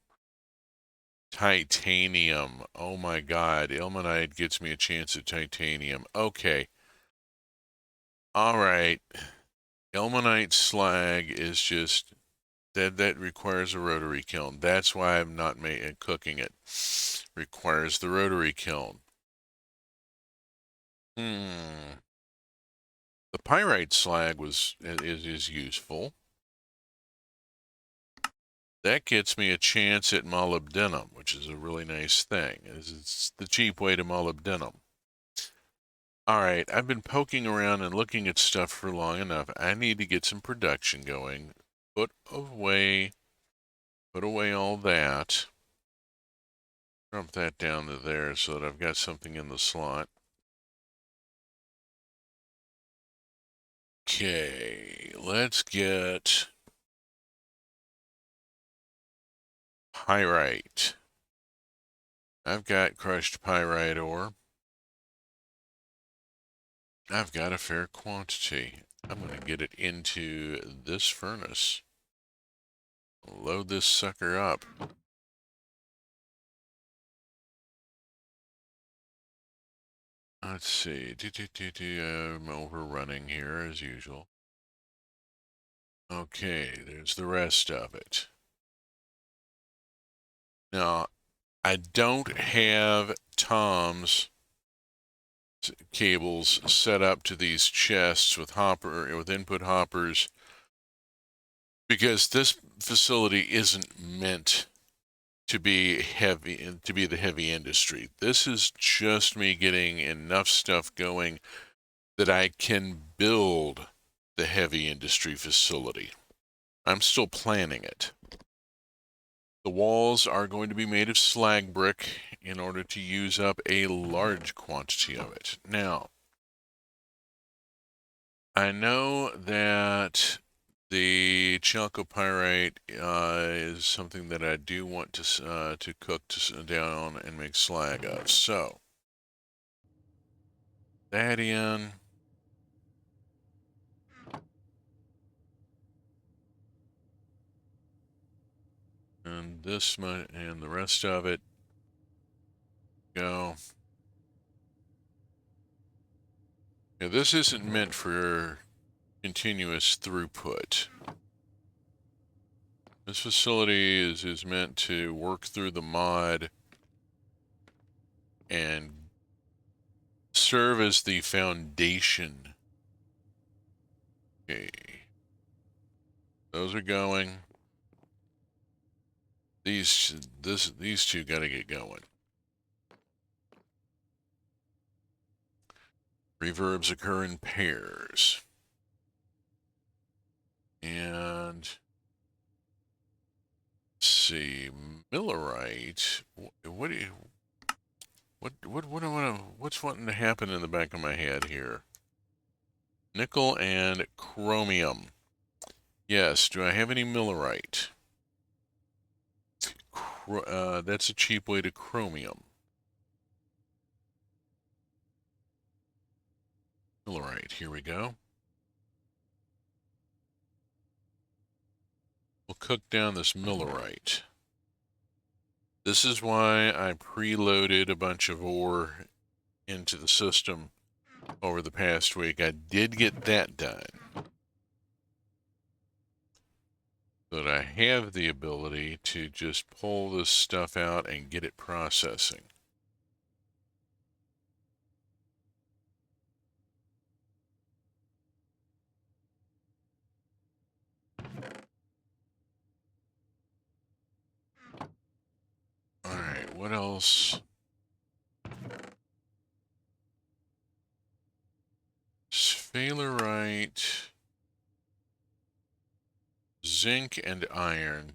titanium? Oh my god, ilmenite gets me a chance at titanium. Okay. Alright. Ilmenite slag is just that requires a rotary kiln. That's why I'm not cooking it. Requires the rotary kiln. The pyrite slag is useful. That gets me a chance at molybdenum, which is a really nice thing. It's the cheap way to molybdenum. All right, I've been poking around and looking at stuff for long enough. I need to get some production going. Put away all that. Drop that down to there so that I've got something in the slot. Okay, let's get pyrite. I've got crushed pyrite ore. I've got a fair quantity. I'm going to get it into this furnace. Load this sucker up. Let's see. I'm overrunning here as usual. Okay, there's the rest of it. Now, I don't have Tom's cables set up to these chests with input hoppers because this facility isn't meant to be the heavy industry. This is just me getting enough stuff going that I can build the heavy industry facility. I'm still planning it. The walls are going to be made of slag brick in order to use up a large quantity of it. Now, I know that the chalcopyrite is something that I do want to cook down and make slag of. So, that in. And this much, and the rest of it go. Now, this isn't meant for continuous throughput. This facility is meant to work through the mod and serve as the foundation. Okay. Those are going. These two got to get going. Reverbs occur in pairs. And let's see, millerite. What's wanting to happen in the back of my head here? Nickel and chromium. Yes, do I have any millerite? That's a cheap way to chromium. Millerite, here we go. We'll cook down this millerite. This is why I preloaded a bunch of ore into the system over the past week. I did get that done. So that I have the ability to just pull this stuff out and get it processing. Alright, what else? Sphalerite, zinc, and iron.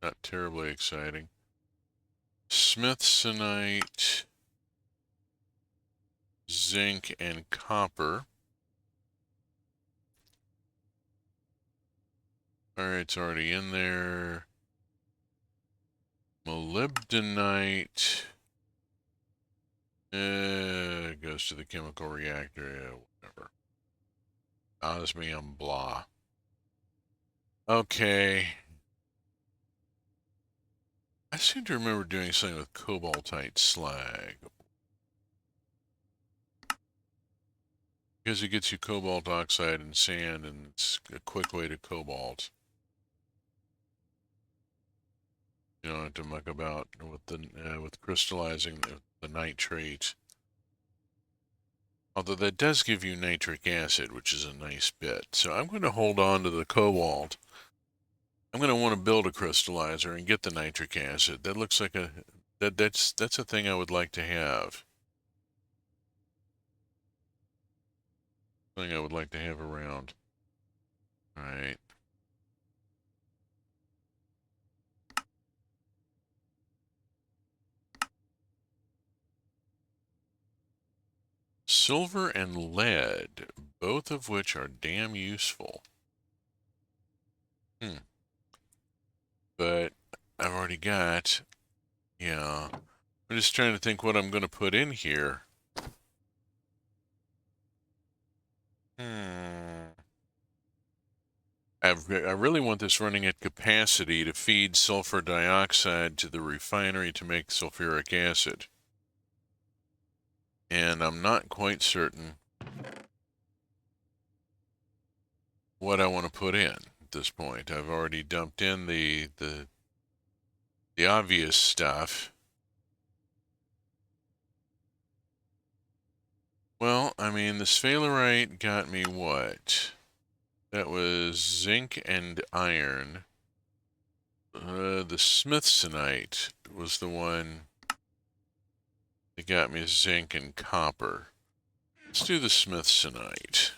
Not terribly exciting. Smithsonite, zinc, and copper. Alright, it's already in there. Molybdenite. It goes to the chemical reactor. Whatever. Osmium, blah. Okay. I seem to remember doing something with cobaltite slag. Because it gets you cobalt oxide and sand, and it's a quick way to cobalt. You don't have to muck about with crystallizing the nitrate. Although that does give you nitric acid, which is a nice bit. So I'm going to hold on to the cobalt. I'm going to want to build a crystallizer and get the nitric acid. That looks like that's a thing I would like to have. Something I would like to have around. All right. Silver and lead, both of which are damn useful. But I've already got, yeah. I'm just trying to think what I'm going to put in here. I really want this running at capacity to feed sulfur dioxide to the refinery to make sulfuric acid. And I'm not quite certain what I want to put in at this point. I've already dumped in the obvious stuff. Well, I mean, the sphalerite got me what? That was zinc and iron. The smithsonite was the one that got me zinc and copper. Let's do the smithsonite.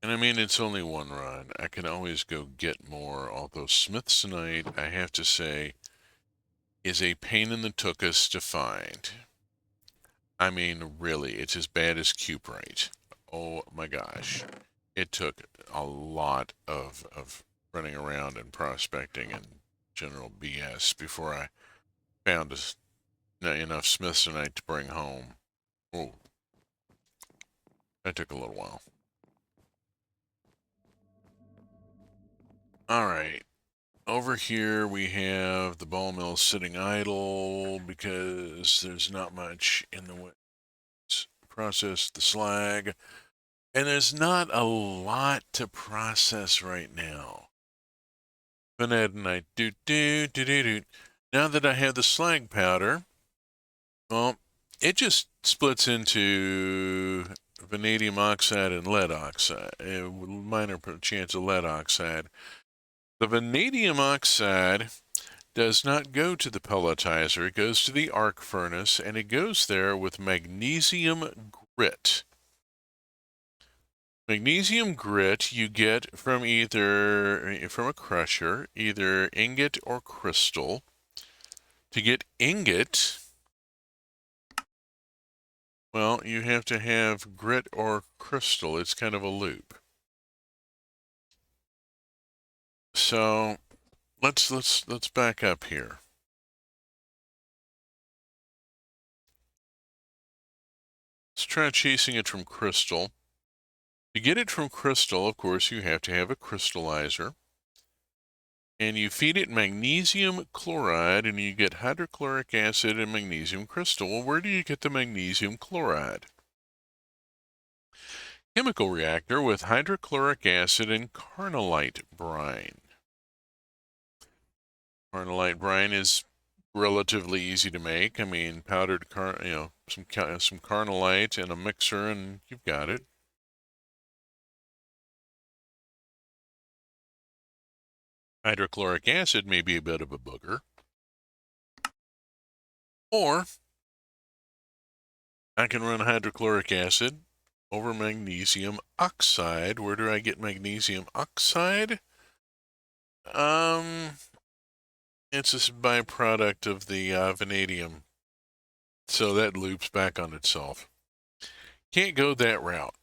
And I mean, it's only one run. I can always go get more, although smithsonite, I have to say, is a pain in the tuchus to find. I mean, really, it's as bad as cuprite. Oh my gosh. It took a lot of running around and prospecting and general BS before I found enough smithsonite to bring home. Oh, that took a little while. All right. Over here we have the ball mill sitting idle because there's not much in the way to process the slag. And there's not a lot to process right now. Vanadinite, do. Now that I have the slag powder, well, it just splits into vanadium oxide and lead oxide, a minor chance of lead oxide. The vanadium oxide does not go to the pelletizer, it goes to the arc furnace, and it goes there with magnesium grit. Magnesium grit you get from from a crusher, either ingot or crystal. To get ingot, well, you have to have grit or crystal. It's kind of a loop. So let's back up here. Let's try chasing it from crystal. To get it from crystal, of course, you have to have a crystallizer. And you feed it magnesium chloride, and you get hydrochloric acid and magnesium crystal. Well, where do you get the magnesium chloride? Chemical reactor with hydrochloric acid and carnallite brine. Carnallite brine is relatively easy to make. I mean, powdered some carnallite in a mixer, and you've got it. Hydrochloric acid may be a bit of a booger. Or I can run hydrochloric acid over magnesium oxide. Where do I get magnesium oxide? It's a byproduct of the vanadium. So that loops back on itself. Can't go that route.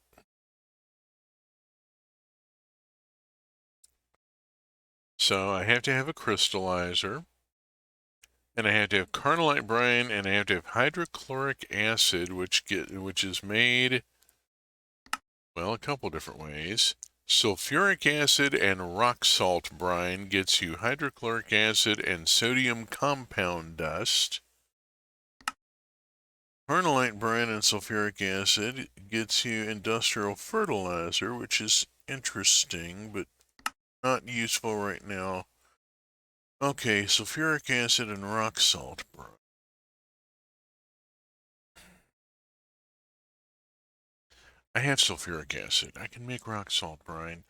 So I have to have a crystallizer, and I have to have carnallite brine, and I have to have hydrochloric acid, which is made, well, a couple different ways. Sulfuric acid and rock salt brine gets you hydrochloric acid and sodium compound dust. Carnallite brine and sulfuric acid gets you industrial fertilizer, which is interesting, but not useful right now. Okay, sulfuric acid and rock salt brine. I have sulfuric acid. I can make rock salt brine.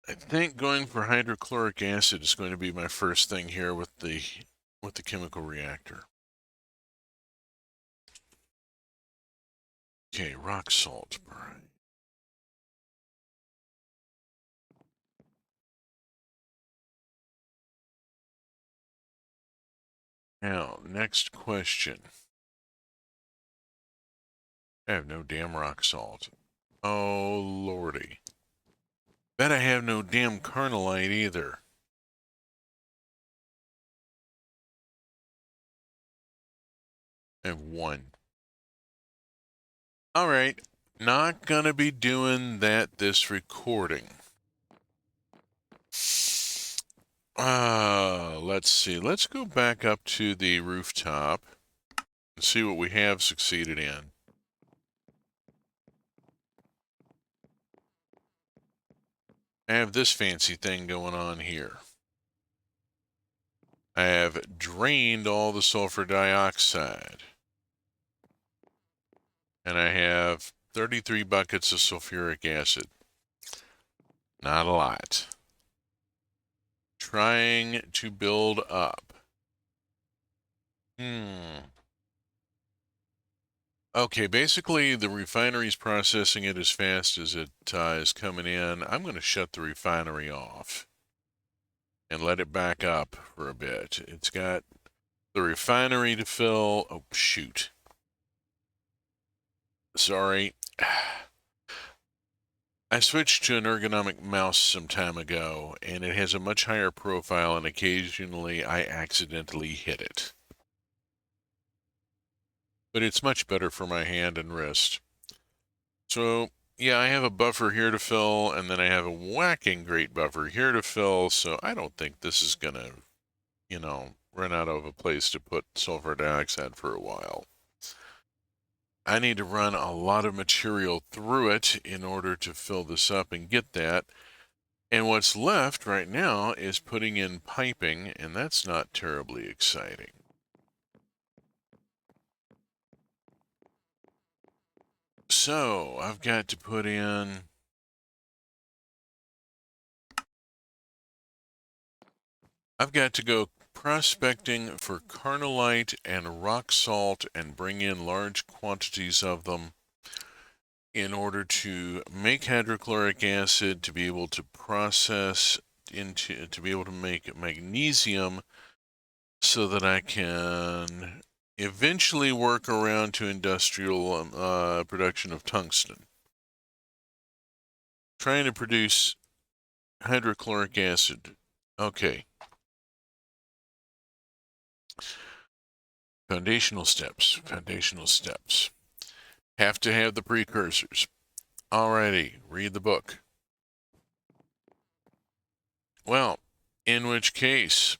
I think going for hydrochloric acid is going to be my first thing here with the chemical reactor. Okay, rock salt brine. Now, next question. I have no damn rock salt. Oh, lordy. Bet I have no damn carnallite either. I have one. All right, not gonna be doing that this recording. Let's see. Let's go back up to the rooftop and see what we have succeeded in. I have this fancy thing going on here. I have drained all the sulfur dioxide. And I have 33 buckets of sulfuric acid. Not a lot. Trying to build up. Okay, basically the refinery's processing it as fast as it is coming in. I'm going to shut the refinery off and let it back up for a bit. It's got the refinery to fill. Oh, shoot. Sorry. I switched to an ergonomic mouse some time ago, and it has a much higher profile, and occasionally I accidentally hit it. But it's much better for my hand and wrist. So, yeah, I have a buffer here to fill, and then I have a whacking great buffer here to fill, so I don't think this is going to, run out of a place to put sulfur dioxide for a while. I need to run a lot of material through it in order to fill this up and get that. And what's left right now is putting in piping, and that's not terribly exciting. So I've got to put in... I've got to go prospecting for carnallite and rock salt and bring in large quantities of them in order to make hydrochloric acid, to be able to process to be able to make magnesium, so that I can eventually work around to industrial production of tungsten. Trying to produce hydrochloric acid. Okay. Foundational steps. Foundational steps. Have to have the precursors. Alrighty, read the book. Well, in which case,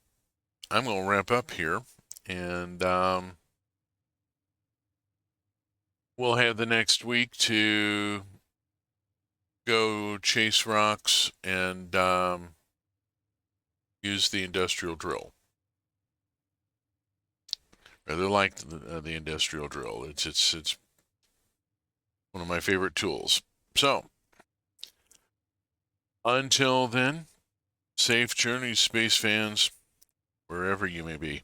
I'm going to wrap up here, and we'll have the next week to go chase rocks and use the industrial drill. Rather like the industrial drill. It's one of my favorite tools. So, until then, safe journeys, space fans, wherever you may be.